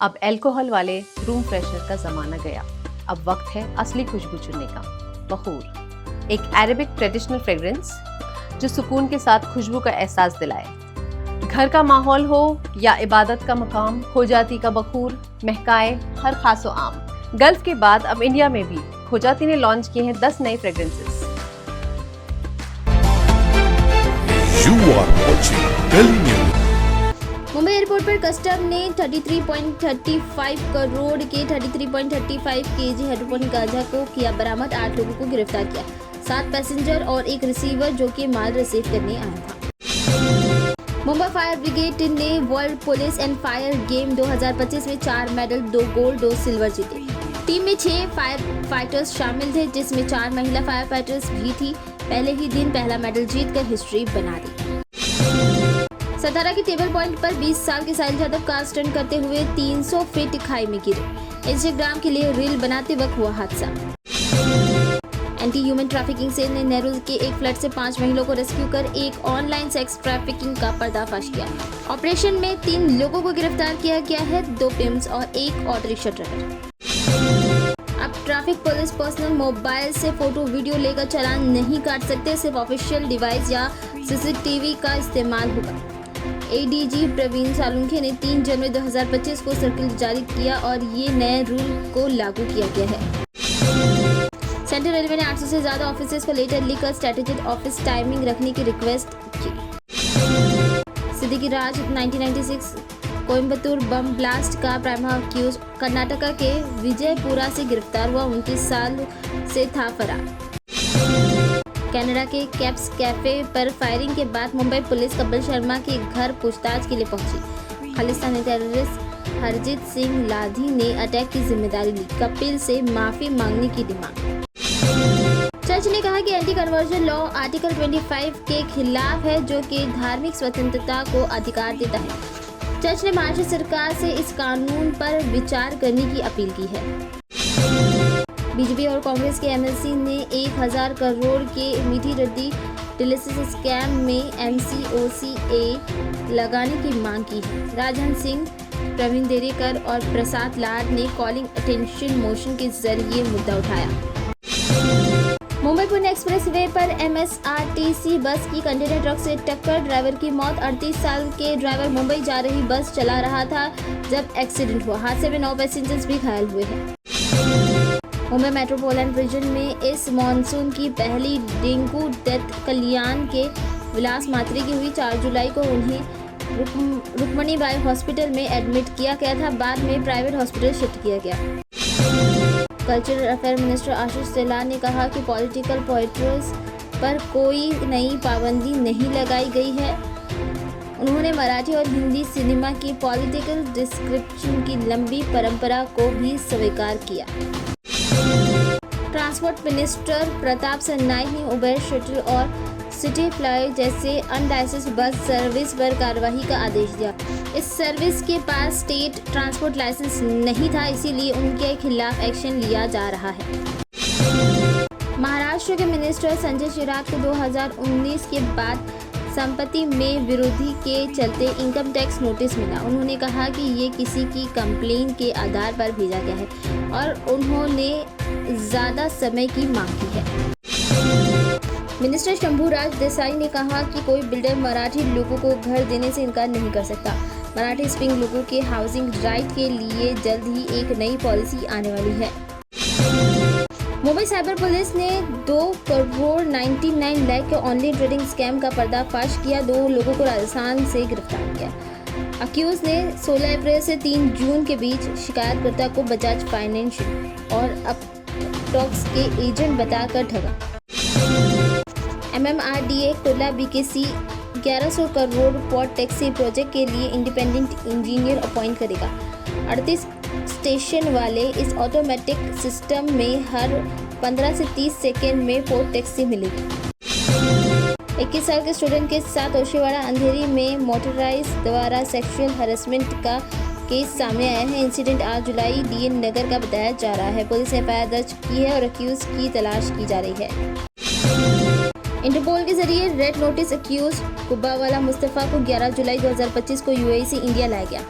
अब अल्कोहल वाले room freshener का ज़माना गया। अब वक्त है असली खुशबू चुनने का। बखूर, एक अरेबिक ट्रेडिशनल फ्रेग्रेंस जो सुकून के साथ खुशबू का एहसास दिलाए। घर का माहौल हो या इबादत का मकाम, खोजाती का बखूर महकाए हर खासो आम। गल्फ के बाद अब इंडिया में भी खोजाती ने लॉन्च किए हैं 10 नए fragrances. You are watching Delhi News. Mumbai airport पर कस्टम ने 33.35 करोड़ के 33.35 केजी हेरोइन गांजा को किया बरामद। 8 लोगों को गिरफ्तार किया, 7 पैसेंजर और एक रिसीवर जो कि माल रिसीव करने आया था। मुंबई फायर ब्रिगेड टीम ने world police and fire game 2025 में 4 मेडल, 2 गोल्ड, 2 सिल्वर जीते। टीम में 6 फायर फाइटर्स शामिल थे, जिसमें 4 महिला फायर फाइटर्स भी थी। पहले ही दिन पहला मेडल जीतकर हिस्ट्री बना दी। सतारा के टेबल पॉइंट पर 20 साल के साहिल यादव कार स्टंट करते हुए 300 फीट खाई में गिरे। इंस्टाग्राम के लिए रील बनाते वक्त हुआ हादसा। एंटी ह्यूमन ट्रैफिकिंग सेल ने नेहरू के एक फ्लैट से 5 महिलाओं को रेस्क्यू कर एक ऑनलाइन सेक्स ट्रैफिकिंग का पर्दाफाश किया। ऑपरेशन में 3 लोगों को गिरफ्तार किया गया है, 2 पिम्स और 1 ऑटो रिक्शा ड्राइवर। अब ट्रैफिक पुलिस पर्सनल मोबाइल से फोटो वीडियो लेकर चालान नहीं काट सकते, सिर्फ ऑफिशियल डिवाइस या सीसीटीवी का इस्तेमाल होगा। एडीजी प्रवीण सालुंखे ने 3 जनवरी 2025 को सर्कुलर जारी किया और ये नए रूल को लागू किया गया है। सेंट्रल रेलवे ने 800 से ज्यादा ऑफिसेज को लेटर लिखकर स्ट्रेटेजिक ऑफिस टाइमिंग रखने की रिक्वेस्ट की। सिद्दीकी राज 1996 कोयम्बतूर बम ब्लास्ट का प्राइम अक्यूज कर्नाटका के विजयपुरा से गिरफ्तार हुआ, 29 साल से था फरार। कनाडा के कैप्स कैफे पर फायरिंग के बाद मुंबई पुलिस कपिल शर्मा के घर पूछताछ के लिए पहुंची। खालिस्तानी टेररिस्ट हरजीत सिंह लाधी ने अटैक की जिम्मेदारी ली, कपिल से माफी मांगने की डिमांड। चर्च ने कहा कि एंटी कन्वर्जन लॉ आर्टिकल 25 के खिलाफ है, जो कि धार्मिक स्वतंत्रता को अधिकार देता है। चर्च ने महाराष्ट्र सरकार से इस कानून पर विचार करने की अपील की है। बीजेपी और कांग्रेस के एमएलसी ने 1000 करोड़ के मीठी रद्दी डिलीसिस स्कैम में MCOCA लगाने की मांग की है। राजहंस सिंह, प्रवीण देरेकर और प्रसाद लाड ने कॉलिंग अटेंशन मोशन के जरिए मुद्दा उठाया। मुंबई पुणे एक्सप्रेस वे पर MSRTC बस की कंटेनर ट्रक से टक्कर, ड्राइवर की मौत। 38 साल के ड्राइवर मुंबई जा रही बस चला रहा था जब एक्सीडेंट हुआ। हादसे में 9 पैसेंजर्स भी घायल हुए हैं। मुंबई मेट्रोपॉलिटन रीजन में इस मॉनसून की पहली डेंगू डेथ कल्याण के विलास मात्री की हुई। 4 जुलाई को उन्हें रुक्मणीबाई हॉस्पिटल में एडमिट किया गया था, बाद में प्राइवेट हॉस्पिटल शिफ्ट किया गया। Cultural affair minister Ashish Shelar ने कहा कि पॉलिटिकल पोएट्रीज पर कोई नई पाबंदी नहीं लगाई गई है। उन्होंने मराठी और हिंदी सिनेमा की पॉलिटिकल डिस्क्रिप्शन की लंबी परंपरा को भी स्वीकार किया। ट्रांसपोर्ट मिनिस्टर प्रताप सरनाइक ने उबेर, शटल और सिटी फ्लाई जैसे अनलाइसेंस बस सर्विस पर कार्रवाई का आदेश दिया। इस सर्विस के पास स्टेट ट्रांसपोर्ट लाइसेंस नहीं था, इसीलिए उनके खिलाफ एक्शन लिया जा रहा है। महाराष्ट्र के मिनिस्टर संजय चिराग को 2019 के बाद संपत्ति में विरोधी के चलते इनकम टैक्स नोटिस मिला। उन्होंने कहा कि ये किसी की कंप्लेन के आधार पर भेजा गया है और उन्होंने ज्यादा समय की मांग की है। मिनिस्टर शंभूराज देसाई ने कहा कि कोई बिल्डर मराठी लोगों को घर देने से इनकार नहीं कर सकता। मराठी स्पीकिंग लोगों के हाउसिंग राइट के लिए जल्द ही एक नई पॉलिसी आने वाली है। मुंबई साइबर पुलिस ने 2 करोड़ 99 लाख के ऑनलाइन ट्रेडिंग स्कैम का पर्दाफाश किया। 2 लोगों को राजस्थान से गिरफ्तार किया। अक्यूज ने 16 अप्रैल से 3 जून के बीच शिकायतकर्ता को बजाज फाइनेंशियल और अपटॉक्स के एजेंट बताकर ठगा। MMRDA Kurla BKC 1100 crore pot taxi project के लिए इंडिपेंडेंट इंजीनियर अपॉइंट करेगा। 38 स्टेशन वाले इस ऑटोमेटिक सिस्टम में हर 15 से 30 सेकेंड में पोर्ट टैक्सी मिलेगी। 21 साल के स्टूडेंट के साथ ओशीवाड़ा अंधेरी में मोटराइज द्वारा सेक्सुअल हैरेसमेंट का केस सामने आया है। इंसिडेंट 8 जुलाई DN नगर का बताया जा रहा है। पुलिस ने FIR दर्ज की है और अक्यूज की तलाश की जा रही है। इंटरपोल के जरिए रेड नोटिस अक्यूज कुब्बावाला मुस्तफ़ा को 11 जुलाई 2025 को UAE से इंडिया लाया गया।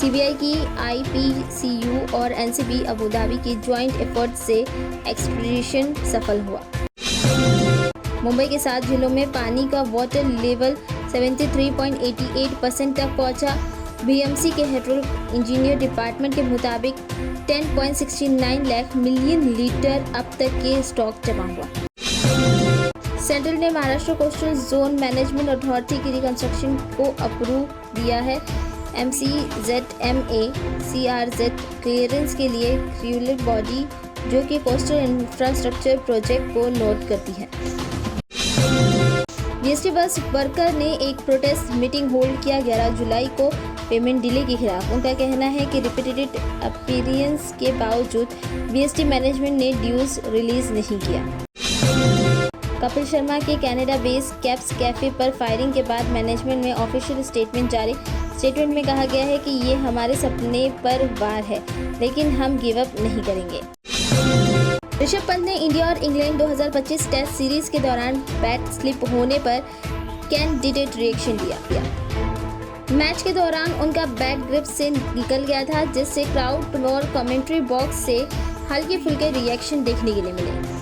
सीबीआई की आईपीसीयू और एनसीबी अबू धाबी की ज्वाइंट एफर्ट से एक्सट्रेडिशन सफल हुआ। मुंबई के 7 जिलों में पानी का वाटर लेवल 73.88% तक पहुंचा। बीएमसी के हेड्रो इंजीनियर डिपार्टमेंट के मुताबिक 10.69 लाख मिलियन लीटर अब तक के स्टॉक जमा हुआ। सेंट्रल ने Maharashtra coastal zone management authority की रिकंस्ट्रक्शन को अप्रूव दिया है। MCZMA CRZ क्लियरेंस के लिए रेगुलेटरी बॉडी जो कि कोस्टल इंफ्रास्ट्रक्चर प्रोजेक्ट को नोट करती है। बीएसटी बस वर्कर ने एक प्रोटेस्ट मीटिंग होल्ड किया 11 जुलाई को पेमेंट डिले के खिलाफ। उनका कहना है कि रिपीटेड अपीयरेंस के बावजूद बीएसटी मैनेजमेंट ने ड्यूज रिलीज नहीं किया। कपिल शर्मा के कनाडा बेस्ड कैप्स कैफे पर फायरिंग के बाद मैनेजमेंट में ऑफिशियल स्टेटमेंट जारी। स्टेटमेंट में कहा गया है कि ये हमारे सपने पर वार है, लेकिन हम गिव अप नहीं करेंगे। ऋषभ पंत ने इंडिया और इंग्लैंड 2025 टेस्ट सीरीज के दौरान बैट स्लिप होने पर कैंडिडेट रिएक्शन दिया। मैच के दौरान उनका बैट ग्रिप से निकल गया था, जिससे क्राउड और कमेंट्री बॉक्स से हल्के फुल्के रिएक्शन देखने के लिए मिले।